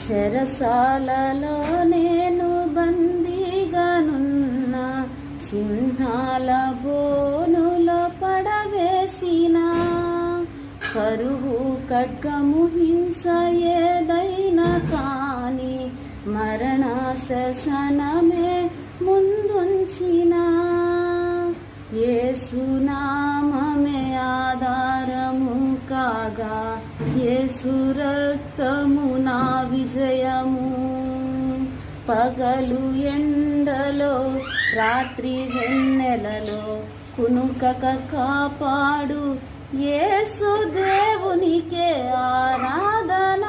చెరసాలలో నేను బందీగానున్న, సింహాల బోనులో పడవేసిన, కరువు ఖడ్గము హింస ఏదైనా కాని మరణ శాసనమే ముందుంచిన, యేసు నామమే ఆధారము కాగా, యేసు రక్తము నా విజయము. పగలు ఎండలో రాత్రి వెన్నెలలో కునుకక కాపాడు యేసు దేవునికే ఆరాధన.